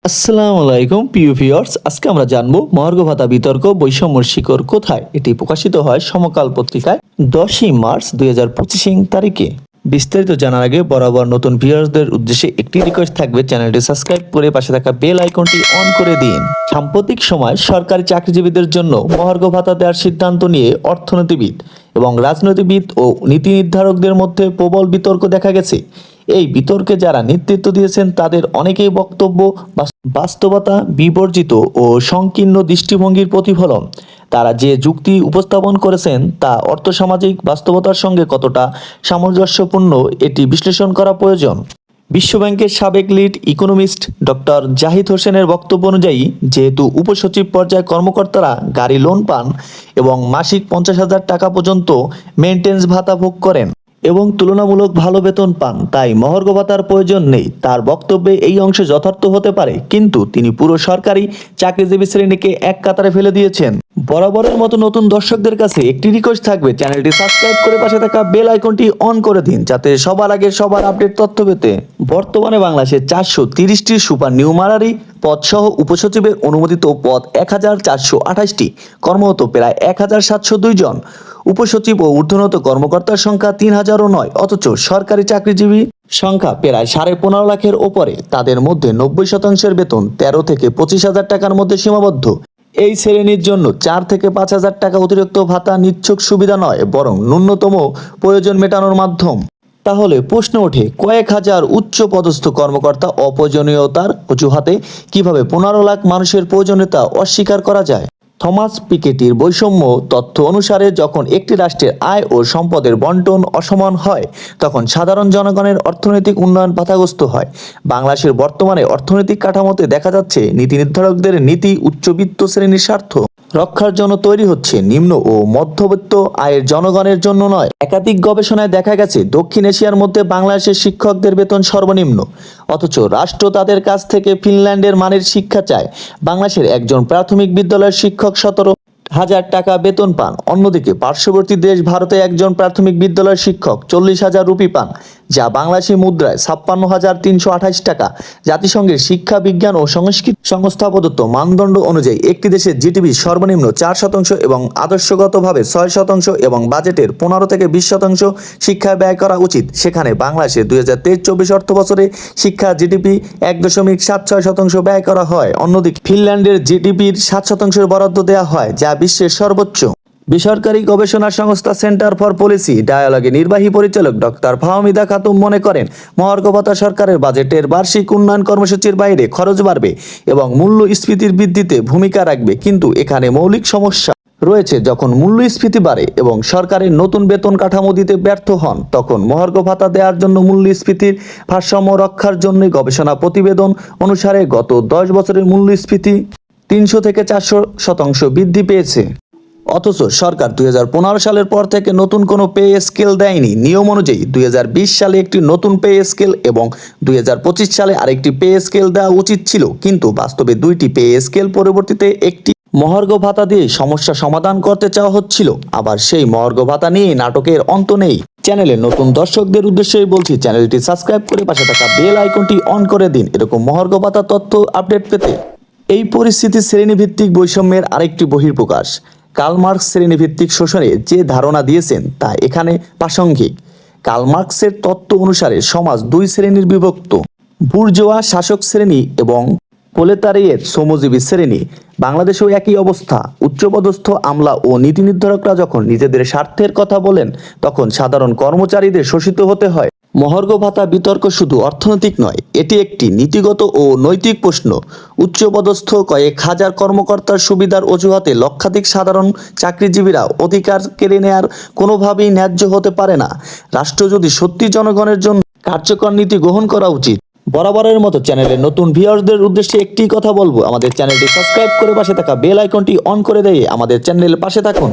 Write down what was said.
আসসালামু আলাইকুম প্রিয় ভিউয়ার্স, আজকে আমরা জানবো মহার্ঘ ভাতা বিতর্ক বৈষম্যের শিকড় কোথায়। এটি প্রকাশিত হয় সমকাল পত্রিকায় 10ই মার্চ 2025 তারিখে। বিস্তারিত জানার আগে বরাবর নতুন ভিউয়ার্সদের উদ্দেশ্যে একটি রিকোয়েস্ট থাকবে, চ্যানেলটি সাবস্ক্রাইব করে পাশে থাকা বেল আইকনটি অন করে দিন। সাম্প্রতিক সময় সরকারি চাকরিজীবীদের জন্য মহার্ঘ ভাতা দেওয়ার সিদ্ধান্ত নিয়ে অর্থনীতিবিদ এবং রাজনীতিবিদ ও নীতি নির্ধারকদের মধ্যে প্রবল বিতর্ক দেখা গেছে। এই বিতর্কে যারা নেতৃত্ব দিয়েছেন তাদের অনেকেই বক্তব্য বাস্তবতা বিবর্জিত ও সংকীর্ণ দৃষ্টিভঙ্গির প্রতিফলন। তারা যে যুক্তি উপস্থাপন করেছেন তা অর্থসামাজিক বাস্তবতার সঙ্গে কতটা সামঞ্জস্যপূর্ণ এটি বিশ্লেষণ করা প্রয়োজন। বিশ্বব্যাংকের সাবেক লিড ইকোনমিস্ট ডক্টর জাহিদ হোসেনের বক্তব্য অনুযায়ী, যেহেতু উপসচিব পর্যায়ে কর্মকর্তারা গাড়ি লোন পান এবং মাসিক 50,000 টাকা পর্যন্ত মেইনটেন্যান্স ভাতা ভোগ করেন এবং তুলনামূলক ভালো বেতন পান, তাই মহার্ঘ ভাতার প্রয়োজন নেই। তার বক্তব্যে এই অংশ যথার্থ হতে পারে, কিন্তু তিনি পুরো সরকারি চাকরিজীবী শ্রেণীকে এক কাতারে ফেলে দিয়েছেন। বরাবরের মতো নতুন দর্শকদের কাছে একটি রিকোয়েস্ট থাকবে, চ্যানেলটি সাবস্ক্রাইব করে পাশে থাকা বেল আইকনটি অন করে দিন, যাতে সবার আগে সবার আপডেট তথ্য পেতে। বর্তমানে বাংলাদেশে 430টি সুপার নিউমারারি পদ সহ উপসচিবের অনুমোদিত পদ 1428টি, কর্মরত প্রায় 1702 জন। উপসচিব ও ঊর্ধ্বনত কর্মকর্তার সংখ্যা 3000ও নয়, অথচ সরকারি চাকরিজীবী সংখ্যা প্রায় 15.5 লাখের ওপরে। তাদের মধ্যে 90% বেতন 13 থেকে 25,000 টাকার মধ্যে সীমাবদ্ধ। এই শ্রেণীর জন্য 4 থেকে 5,000 টাকা অতিরিক্ত ভাতা নিচ্ছক সুবিধা নয়, বরং ন্যূনতম প্রয়োজন মেটানোর মাধ্যম। তাহলে প্রশ্ন ওঠে, কয়েক হাজার উচ্চ পদস্থ কর্মকর্তা অপ্রয়োজনীয়তার অজুহাতে কিভাবে 15 লাখ মানুষের প্রয়োজনীয়তা অস্বীকার করা যায়? থমাস পিকেটির বৈষম্য তথ্য অনুসারে, যখন একটি রাষ্ট্রের আয় ও সম্পদের বন্টন অসমান হয়, তখন সাধারণ জনগণের অর্থনৈতিক উন্নয়ন বাধাগ্রস্ত হয়। বাংলাদেশের বর্তমানে অর্থনৈতিক কাঠামোতে দেখা যাচ্ছে, নীতি নির্ধারকদের নীতি উচ্চবিত্ত শ্রেণীর স্বার্থ রক্ষার জন্য তৈরি হচ্ছে, নিম্ন ও মধ্যবিত্ত আয়ের জনগণের জন্য নয়। একাধিক গবেষণায় দেখা গেছে, দক্ষিণ এশিয়ার মধ্যে বাংলাদেশের শিক্ষকদের বেতন সর্বনিম্ন, অথচ রাষ্ট্র তাদের কাছ থেকে ফিনল্যান্ডের মানের শিক্ষা চায়। বাংলাদেশের একজন প্রাথমিক বিদ্যালয়ের শিক্ষক 17,000 টাকা বেতন পান, অন্যদিকে পার্শ্ববর্তী দেশ ভারতে একজন প্রাথমিক বিদ্যালয়ের শিক্ষক 40,000 রুপি পান, যা বাংলাদেশি মুদ্রায় 56,328 টাকা। জাতিসংঘের শিক্ষা বিজ্ঞান ও সংস্কৃতি সংস্থা প্রদত্ত মানদণ্ড অনুযায়ী একটি দেশের জিডিপি সর্বনিম্ন 4% এবং আদর্শগতভাবে 6% এবং বাজেটের 15 থেকে 20% শিক্ষায় ব্যয় করা উচিত। সেখানে বাংলাদেশে 2023-24 অর্থ বছরে শিক্ষা জিডিপি 1.76% ব্যয় করা হয়। অন্যদিকে ফিনল্যান্ডের জিডিপির 7% বরাদ্দ দেওয়া হয়, যা বিশ্বের সর্বোচ্চ। বেসরকারি গবেষণা সংস্থা সেন্টার ফর পলিসি ডায়ালগে নির্বাহী পরিচালক ডক্টর ফাহমিদা খাতুন মনে করেন, মহার্ঘ ভাতা সরকারের বাজেটের বার্ষিক উন্নয়ন কর্মসূচির বাইরে খরচ বাড়বে এবং মূল্যস্ফীতির বৃদ্ধিতে ভূমিকা রাখবে, কিন্তু এখানে মৌলিক সমস্যা রয়েছে। যখন মূল্যস্ফীতি বাড়ে এবং সরকারের নতুন বেতন কাঠামো দিতে ব্যর্থ হন, তখন মহার্ঘ ভাতা দেওয়ার জন্য মূল্যস্ফীতির ভারসাম্য রক্ষার জন্য গবেষণা প্রতিবেদন অনুসারে গত 10 বছরের মূল্যস্ফীতি 300 থেকে 400% বৃদ্ধি পেয়েছে। অথচ সরকার 2015 সালের পর থেকে নতুন কোনো পে স্কেল দেয়নি। নিয়ম অনুযায়ী 2020 সালে একটি নতুন পে স্কেল এবং 2025 সালে আরেকটি পে স্কেল দেওয়া উচিত ছিল, কিন্তু বাস্তবে দুইটি পে স্কেল পরিবর্তিতে একটি মহার্ঘ ভাতা দিয়ে সমস্যা সমাধান করতে চাওয়া হচ্ছিল। আবার সেই মহার্ঘ ভাতা নিয়ে নাটকের অন্ত নেই। চ্যানেলের নতুন দর্শকদের উদ্দেশ্যেই বলছি, চ্যানেলটি সাবস্ক্রাইব করে পাশে থাকা বেল আইকনটি অন করে দিন, এরকম মহার্ঘ ভাতা তথ্য আপডেট পেতে। এই পরিস্থিতি শ্রেণীভিত্তিক বৈষম্যের আরেকটি বহিঃপ্রকাশ। কার্ল মার্কস শ্রেণীভিত্তিক শোষণে যে ধারণা দিয়েছেন তা এখানে প্রাসঙ্গিক। কার্ল মার্কসের তত্ত্ব অনুসারে সমাজ দুই শ্রেণীর বিভক্ত, বুর্জোয়া শাসক শ্রেণী এবং প্রলেতারিয়েট শ্রমজীবী শ্রেণী। বাংলাদেশেও একই অবস্থা। উচ্চপদস্থ আমলা ও নীতি নির্ধারকরা যখন নিজেদের স্বার্থের কথা বলেন, তখন সাধারণ কর্মচারীদের শোষিত হতে হয়। মহার্ঘ ভাতা বিতর্ক শুধু অর্থনৈতিক নয়, এটি একটি নীতিগত ও নৈতিক প্রশ্ন। উচ্চপদস্থ কয়েক হাজার কর্মকর্তার সুবিধার অজুহাতে লক্ষাধিক সাধারণ চাকরিজীবীরা অধিকার কেড়ে নেওয়ার কোনোভাবেই ন্যায্য হতে পারে না। রাষ্ট্র যদি সত্যি জনগণের জন্য কার্যকর নীতি গ্রহণ করা উচিত। বরাবরের মতো চ্যানেলের নতুন ভিউয়ারদের উদ্দেশ্যে একটি কথা বলবো, আমাদের চ্যানেলটি সাবস্ক্রাইব করে পাশে থাকা বেল আইকনটি অন করে দিয়ে আমাদের চ্যানেলের পাশে থাকুন।